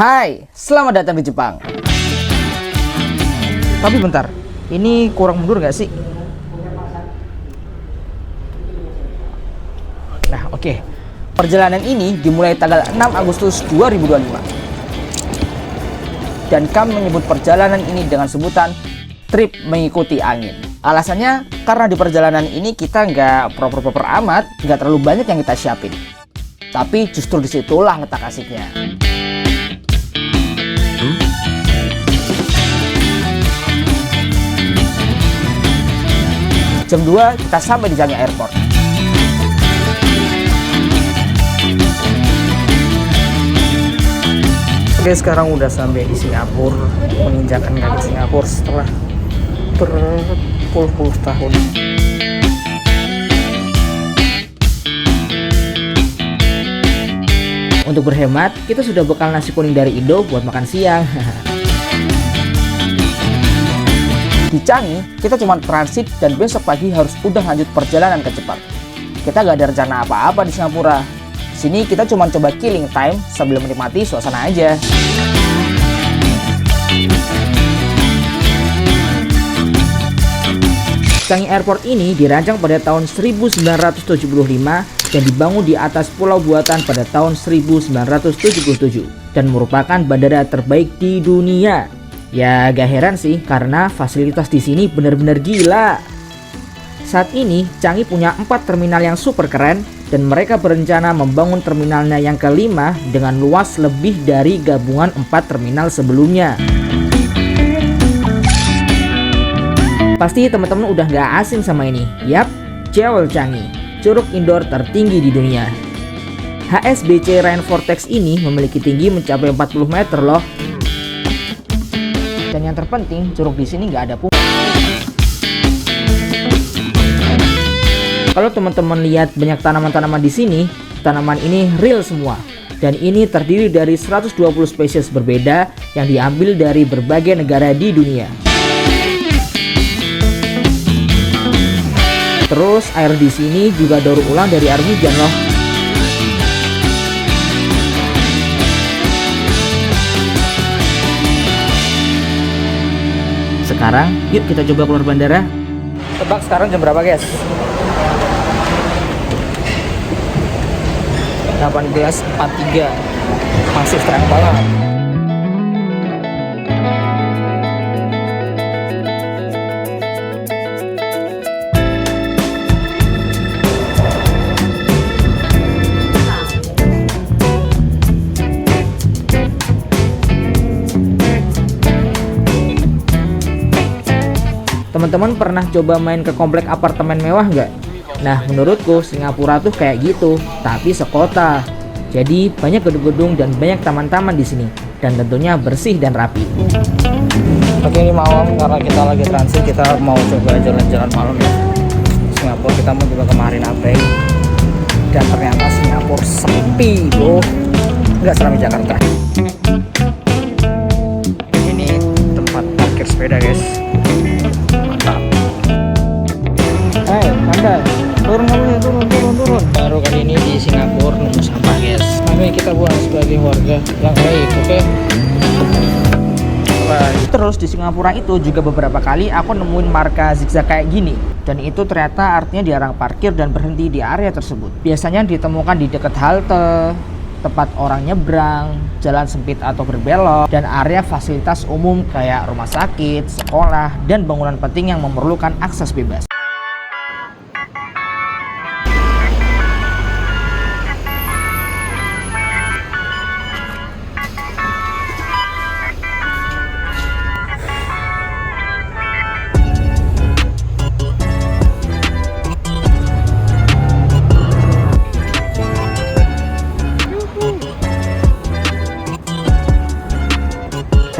Hai, selamat datang di Jepang. Tapi bentar, ini kurang mundur nggak sih? Nah, oke. Perjalanan ini dimulai tanggal 6 Agustus 2025. Dan kami menyebut perjalanan ini dengan sebutan trip mengikuti angin. Alasannya karena di perjalanan ini kita nggak proper-proper amat, nggak terlalu banyak yang kita siapin. Tapi justru disitulah letak asiknya. Jam 2 kita sampai di Changi Airport. Oke, sekarang udah sampai di Singapura, menginjakan kaki Singapura setelah berpuluh-puluh tahun. Untuk berhemat, kita sudah bekal nasi kuning dari Indo buat makan siang. Di Changi, kita cuma transit dan besok pagi harus udah lanjut perjalanan ke Jepang. Kita gak ada rencana apa-apa di Singapura. Di sini kita cuma coba killing time sambil menikmati suasana aja. Changi Airport ini dirancang pada tahun 1975 dan dibangun di atas pulau buatan pada tahun 1977 dan merupakan bandara terbaik di dunia. Ya gak heran sih karena fasilitas di sini benar-benar gila. Saat ini Changi punya 4 terminal yang super keren dan mereka berencana membangun terminalnya yang kelima dengan luas lebih dari gabungan 4 terminal sebelumnya. Pasti teman-teman udah gak asing sama ini. Yap, Jewel Changi, curug indoor tertinggi di dunia. HSBC Rain Vortex ini memiliki tinggi mencapai 40 meter loh. Dan yang terpenting, curug di sini nggak ada punggul. Kalau teman-teman lihat banyak tanaman-tanaman di sini, tanaman ini real semua. Dan ini terdiri dari 120 spesies berbeda yang diambil dari berbagai negara di dunia. Terus air di sini juga daur ulang dari air hujan loh. Sekarang yuk kita coba keluar bandara. Tebak sekarang jam berapa guys? 18.43. Masih terang banget. Teman-teman pernah coba main ke komplek apartemen mewah nggak? Nah, menurutku Singapura tuh kayak gitu, tapi sekota. Jadi banyak gedung-gedung dan banyak taman-taman di sini, dan tentunya bersih dan rapi. Oke, ini malam karena kita lagi transit, kita mau coba jalan-jalan malam ya. Singapura kita mau coba ke Marina Bay, dan ternyata Singapura sepi loh, nggak seramai Jakarta. Ini tempat parkir sepeda guys. Hai, Anda turun. Baru kali ini di Singapura nemu sampah guys. Namanya kita buang sebagai warga yang baik, oke? Terus di Singapura itu juga beberapa kali aku nemuin marka zigzag kayak gini. Dan itu ternyata artinya dilarang parkir dan berhenti di area tersebut. Biasanya ditemukan di dekat halte, tempat orang nyebrang, jalan sempit atau berbelok, dan area fasilitas umum kayak rumah sakit, sekolah, dan bangunan penting yang memerlukan akses bebas.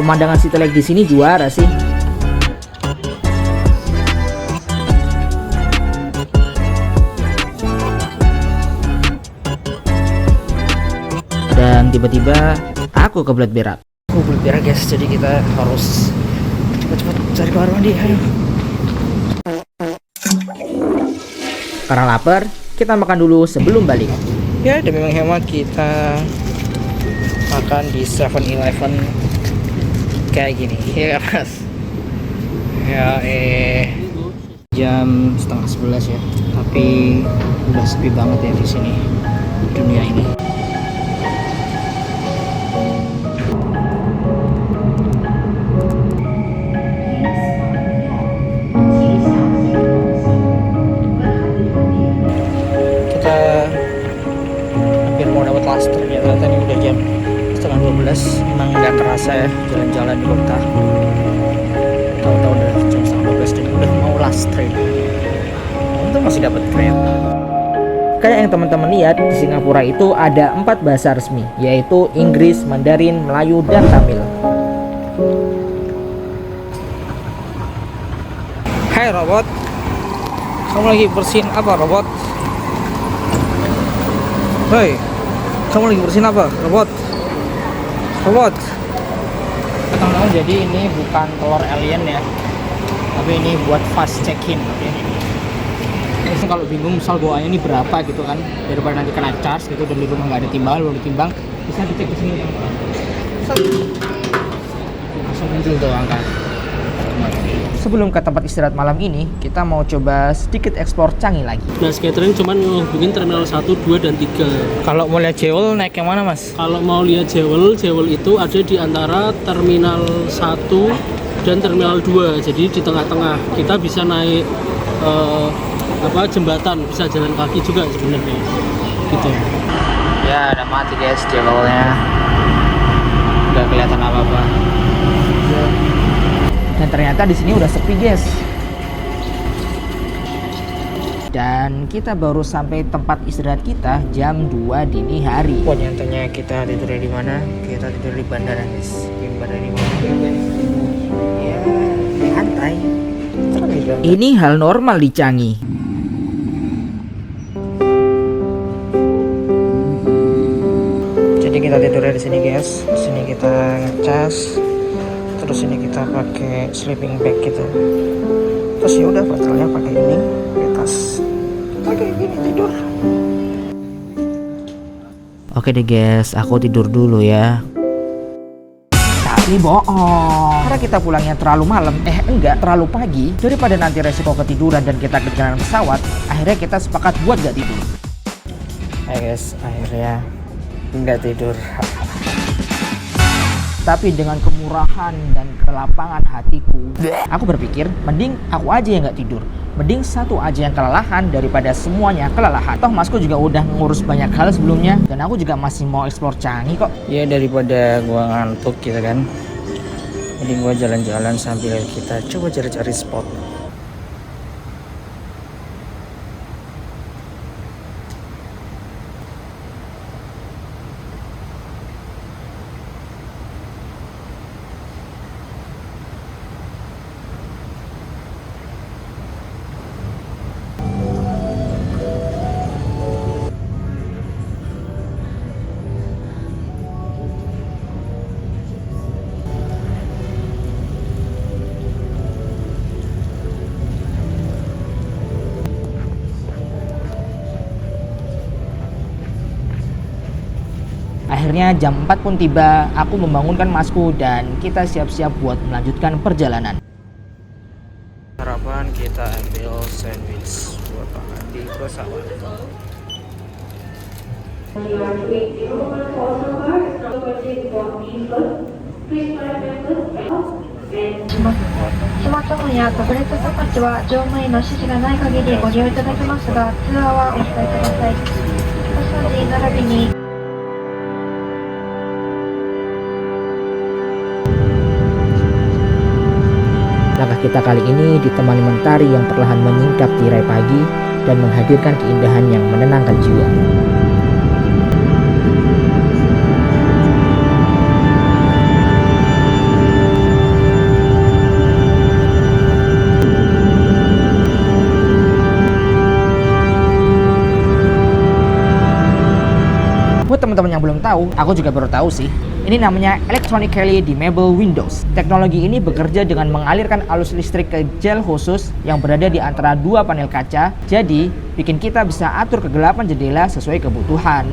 Pemandangan city lake di sini juara sih. Dan tiba-tiba aku kebelet berak. Guys, jadi kita harus cepat-cepat cari kamar mandi. Ayo. Karena lapar, kita makan dulu sebelum balik. Ya, demi menghemat kita makan di 7-Eleven kayak gini ya mas. Ya jam setengah 11 ya, tapi udah sepi banget ya di sini dunia ini. Kita hampir mau dapat last train ya, ternyata ini udah jam setengah 12. Emang nggak kerasa ya jalan-jalan di kota. Tahu-tahu udah jam setengah 12 dan udah mau last train. Untung masih dapat train. Kayak yang teman-teman lihat, di Singapura itu ada 4 bahasa resmi, yaitu Inggris, Mandarin, Melayu, dan Tamil. Hai robot, kamu lagi bersihin apa robot? Hei, kamu lagi bersihin apa robot? Robot. Teman-teman, jadi ini bukan telur alien ya, tapi ini buat fast check-in. Jadi kalau bingung misal goanya ini berapa gitu kan, daripada nanti kena charge gitu dan di rumah nggak ada timbangan, belum ditimbang, bisa dicek di sini. Langsung muncul tuh angka. Sebelum ke tempat istirahat malam ini, kita mau coba sedikit eksplor Changi lagi. Nah, Skytrain cuman ngehubungin terminal 1, 2, dan 3. Kalau mau lihat Jewel naik yang mana mas? Kalau mau lihat Jewel itu ada di antara terminal 1 dan terminal 2. Jadi di tengah-tengah kita bisa naik jembatan, bisa jalan kaki juga sebenarnya. Gitu. Ya, udah mati guys Jewelnya. Nggak kelihatan apa-apa. Dan ternyata di sini udah sepi guys. Dan kita baru sampai tempat istirahat kita jam 2 dini hari. Wah, nyatanya kita tidur di mana? Kita tidur di bandara guys. Di bandara di mana? Ya, di pantai. Ini hal normal di Changi. Jadi kita tidurnya di sini guys. Di sini kita ngecas. Terus ini kita pakai sleeping bag gitu. Terus ya udah bantalnya pakai ini di atas. Kita kayak gini tidur. Oke deh guys, aku tidur dulu ya. Tapi bohong, karena kita pulangnya terlalu malam, terlalu pagi. Daripada nanti resiko ketiduran dan kita ketinggalan pesawat, akhirnya kita sepakat buat gak tidur. Guys, akhirnya nggak tidur. Tapi dengan kemurahan dan kelapangan hatiku, aku berpikir mending aku aja yang nggak tidur. Mending satu aja yang kelelahan daripada semuanya kelelahan. Toh masku juga udah ngurus banyak hal sebelumnya, dan aku juga masih mau explore Changi kok. Ya daripada gua ngantuk gitu kan, mending gua jalan-jalan sambil kita coba cari-cari spot. Akhirnya jam 4 pun tiba, aku membangunkan masku dan kita siap-siap buat melanjutkan perjalanan. Harapan kita ambil sandwich buat makan di pesawat. Langkah kita kali ini ditemani mentari yang perlahan menyingkap tirai pagi dan menghadirkan keindahan yang menenangkan jiwa. Buat teman-teman yang belum tahu, aku juga baru tahu sih. Ini namanya Electronically Dimmable Windows. Teknologi ini bekerja dengan mengalirkan arus listrik ke gel khusus yang berada di antara dua panel kaca. Jadi, bikin kita bisa atur kegelapan jendela sesuai kebutuhan.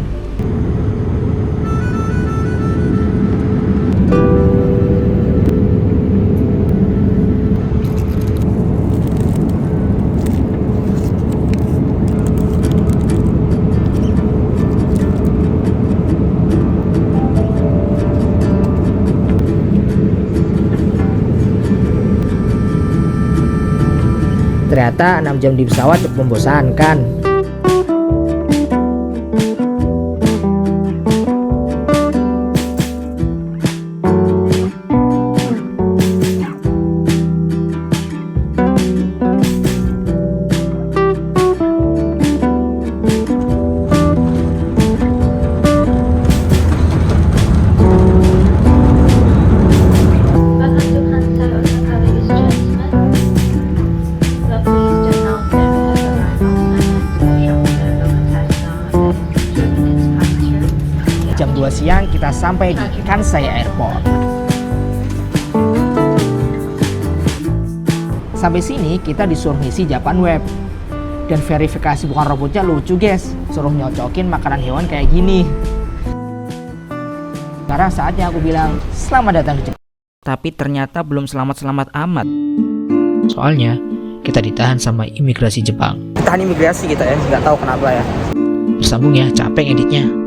Ternyata 6 jam di pesawat cukup membosankan. Jam 2 siang kita sampai di Kansai Airport. Sampai sini kita disuruh ngisi Japan Web. Dan verifikasi bukan robotnya lucu guys, suruh nyocokin makanan hewan kayak gini. Sekarang saatnya aku bilang selamat datang di Jepang. Tapi ternyata belum selamat-selamat amat. Soalnya kita ditahan sama imigrasi Jepang. Tahan imigrasi kita ya, nggak tahu kenapa ya. Bersambung ya, capek editnya.